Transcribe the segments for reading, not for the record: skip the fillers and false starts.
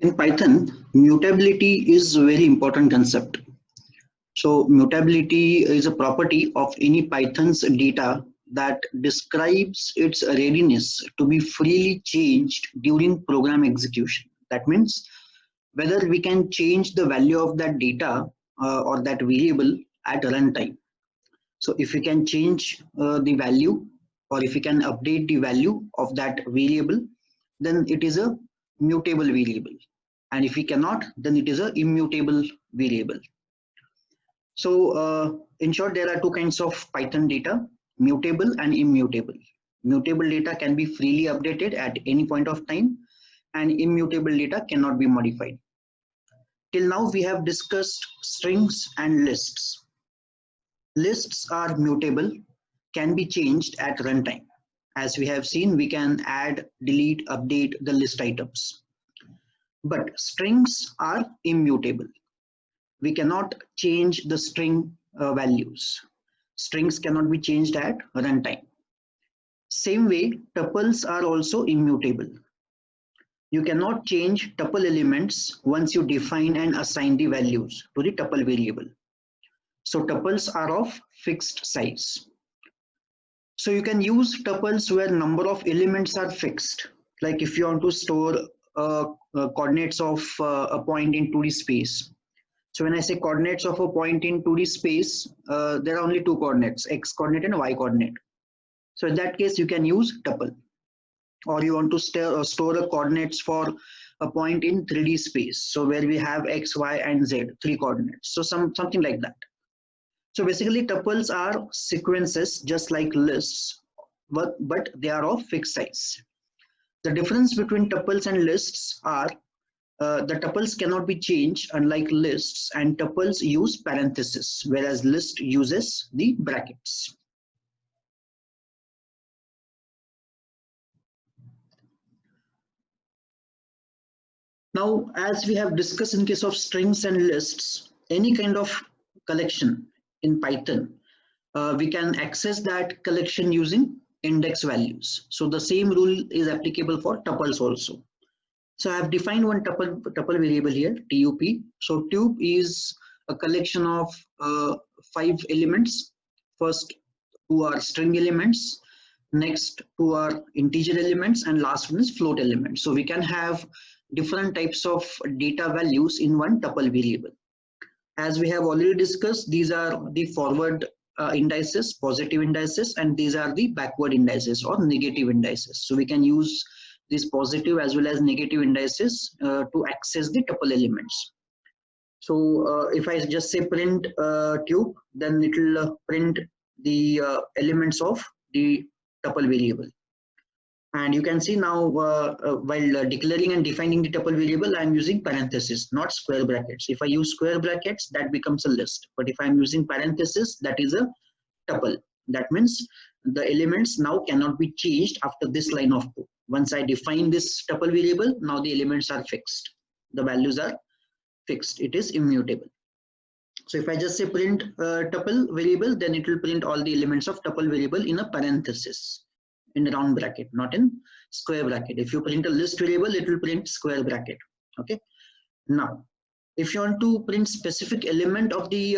In Python, mutability is a very important concept. So mutability is a property of any Python's data that describes its readiness to be freely changed during program execution. That means whether we can change the value of that data or that variable at runtime. So if we can change the value or if we can update the value of that variable, then it is a mutable variable. And if we cannot, then it is a immutable variable. So in short, there are two kinds of Python data, mutable and immutable. Mutable data can be freely updated at any point of time, and immutable data cannot be modified. Till now, we have discussed strings and lists. Lists are mutable, can be changed at runtime. As we have seen, we can add, delete, update the list items. But strings are immutable. We cannot change the string values. Strings cannot be changed at runtime. Same way, tuples are also immutable. You cannot change tuple elements once you define and assign the values to the tuple variable. So tuples are of fixed size. So you can use tuples where number of elements are fixed. Like if you want to store coordinates of a point in 2D space. So when I say coordinates of a point in 2D space, there are only two coordinates, x coordinate and y coordinate. So in that case, you can use tuple. Or you want to store the coordinates for a point in 3D space. So where we have x, y, and z, three coordinates. So something like that. So basically, tuples are sequences just like lists, but they are of fixed size. The difference between tuples and lists are the tuples cannot be changed unlike lists, and tuples use parentheses, whereas list uses the brackets. Now, as we have discussed in case of strings and lists, any kind of collection in Python, we can access that collection using index values. So the same rule is applicable for tuples also. So I have defined one tuple variable here, tup. So tup is a collection of 5 elements. First two are string elements, next two are integer elements, and last one is float elements. So we can have different types of data values in one tuple variable. As we have already discussed, these are the forward indices, positive indices, and these are the backward indices or negative indices. So we can use these positive as well as negative indices to access the tuple elements. So if I just say print tup, then it will print the elements of the tuple variable. And you can see now while declaring and defining the tuple variable, I am using parentheses, not square brackets. If I use square brackets, that becomes a list. But if I am using parentheses, that is a tuple. That means the elements now cannot be changed after this line of code. Once I define this tuple variable, now the elements are fixed. The values are fixed. It is immutable. So if I just say print tuple variable, then it will print all the elements of tuple variable in a parenthesis, in a round bracket, not in square bracket. If you print a list variable, it will print square bracket. Okay. Now, if you want to print specific element of the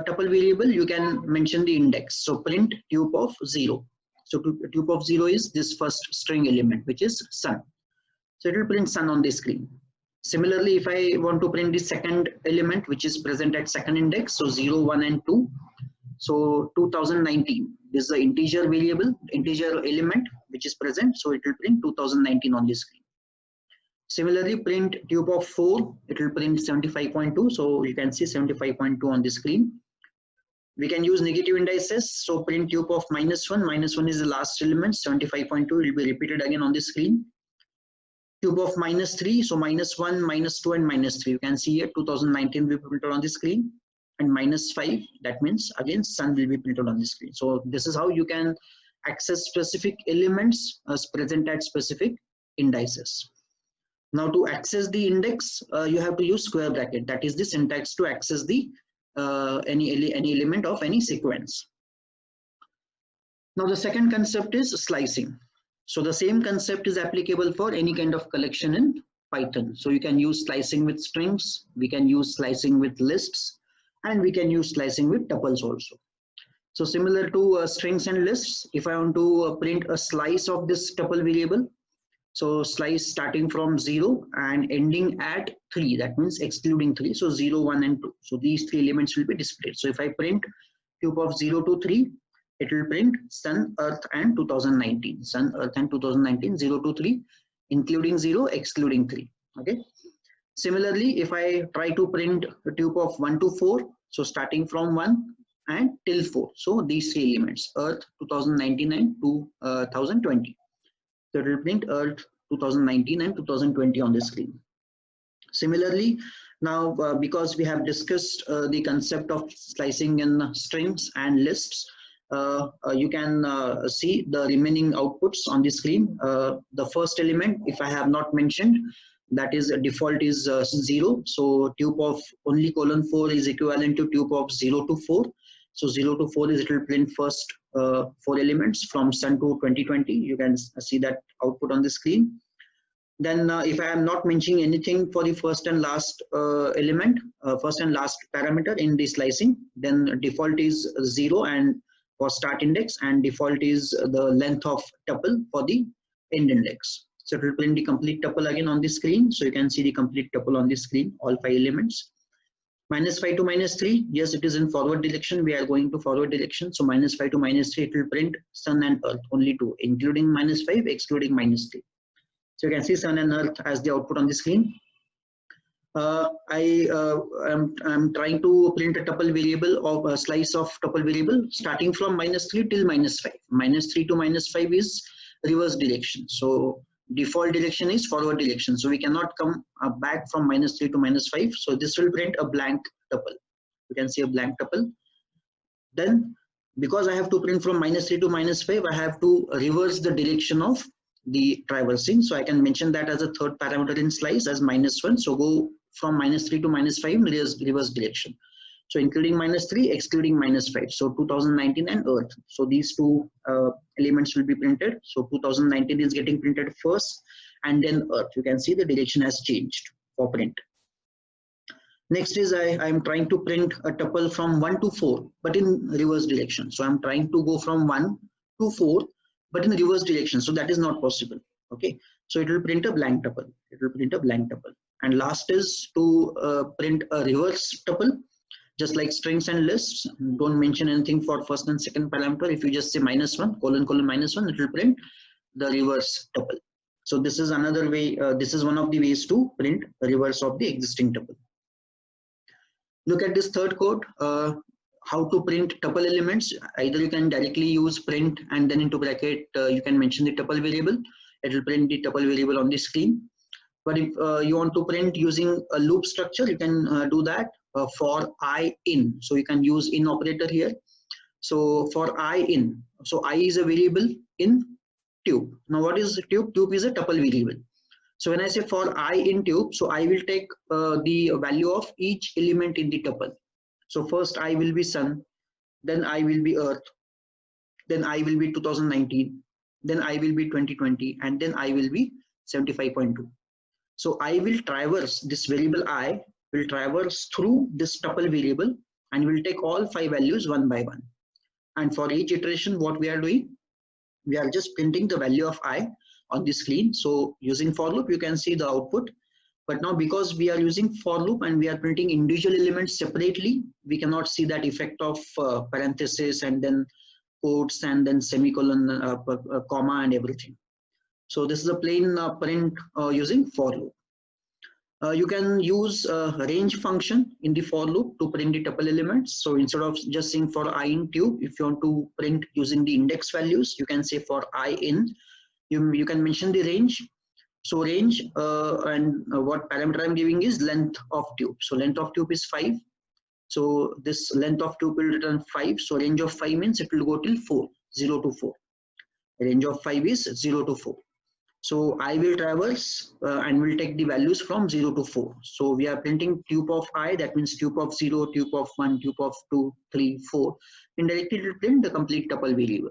tuple variable, you can mention the index. So print tup of 0. So tup of 0 is this first string element, which is sun. So it will print sun on the screen. Similarly, if I want to print the second element, which is present at second index, so 0, 1, and 2. So 2019 is the integer variable, integer element, which is present. So it will print 2019 on the screen. Similarly, print tup of 4, it will print 75.2. So you can see 75.2 on the screen. We can use negative indices. So print tup of -1. -1 is the last element. 75.2 will be repeated again on the screen. Tup of -3. So -1, -2, and -3. You can see here 2019 will be printed on the screen. And -5, that means again sun will be printed on the screen. So this is how you can access specific elements present at specific indices. Now to access the index, you have to use square bracket. That is the syntax to access the any element of any sequence. Now the second concept is slicing. So the same concept is applicable for any kind of collection in Python. So you can use slicing with strings, we can use slicing with lists, and we can use slicing with tuples also. So similar to strings and lists, if I want to print a slice of this tuple variable, so slice starting from 0 and ending at 3, that means excluding 3, so 0, 1 and 2. So these 3 elements will be displayed. So if I print cube of 0 to 3, it will print sun, earth and 2019. Sun, earth and 2019, 0 to 3, including 0, excluding 3. Okay. Similarly, if I try to print a tube of 1 to 4, so starting from 1 and till 4. So these 3 elements, earth, 2019 and 2020. So it will print earth, 2019 and 2020 on the screen. Similarly, now because we have discussed the concept of slicing in strings and lists, you can see the remaining outputs on the screen. The first element, if I have not mentioned, that is default is 0. So tube of only :4 is equivalent to tube of 0 to 4. So 0 to 4 is it will print first 4 elements from sun to 2020. You can see that output on the screen. Then if I am not mentioning anything for the first and last element, first and last parameter in the slicing, then default is 0 and for start index, and default is the length of tuple for the end index. So it will print the complete tuple again on the screen. So you can see the complete tuple on the screen, all 5 elements. -5 to -3, yes, it is in forward direction. We are going to forward direction. So -5 to -3, it will print sun and earth, only 2, including -5, excluding -3. So you can see sun and earth as the output on the screen. I'm trying to print a tuple variable of a slice of tuple variable starting from -3 till -5. -3 to -5 is reverse direction. So default direction is forward direction. So we cannot come back from -3 to -5. So this will print a blank tuple. You can see a blank tuple. Then because I have to print from -3 to -5, I have to reverse the direction of the traversing. So I can mention that as a third parameter in slice as -1. So go from -3 to -5 reverse direction. So including -3, excluding -5. So 2019 and earth. So these 2 elements will be printed. So 2019 is getting printed first, and then earth. You can see the direction has changed for print. Next is I am trying to print a tuple from 1 to 4, but in reverse direction. So I'm trying to go from 1 to 4, but in reverse direction. So that is not possible. Okay. So it will print a blank tuple. It will print a blank tuple. And last is to print a reverse tuple. Just like strings and lists, don't mention anything for first and second parameter. If you just say -1, ::, -1, it will print the reverse tuple. So this is another way, this is one of the ways to print the reverse of the existing tuple. Look at this third code, how to print tuple elements. Either you can directly use print and then into bracket, you can mention the tuple variable. It will print the tuple variable on the screen. But if you want to print using a loop structure, you can do that. For I in, so you can use in operator here. So for I in, so I is a variable in tube. Now what is tube? Tube is a tuple variable. So when I say for I in tube, so I will take the value of each element in the tuple. So first I will be sun, then I will be earth, then I will be 2019, then I will be 2020, and then I will be 75.2. So I will traverse this variable I will traverse through this tuple variable and will take all 5 values one by one. And for each iteration, what we are doing, we are just printing the value of I on the screen. So using for loop, you can see the output. But now because we are using for loop and we are printing individual elements separately, we cannot see that effect of parenthesis and then quotes and then semicolon, comma and everything. So this is a plain print using for loop. You can use a range function in the for loop to print the tuple elements. So instead of just saying for I in tube, if you want to print using the index values, you can say for I in, you can mention the range. So range and what parameter I'm giving is length of tube. So length of tube is 5. So this length of tube will return 5. So range of 5 means it will go till 4, 0 to 4. Range of 5 is 0 to 4. So I will traverse and will take the values from 0 to 4. So we are printing tube of I, that means tube of 0, tube of 1, tube of 2, 3, 4. Indirectly it will print the complete tuple variable.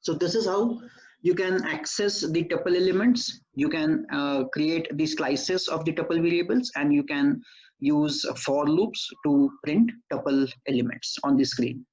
So this is how You can access the tuple elements. You can create the slices of the tuple variables, and you can use for loops to print tuple elements on the screen.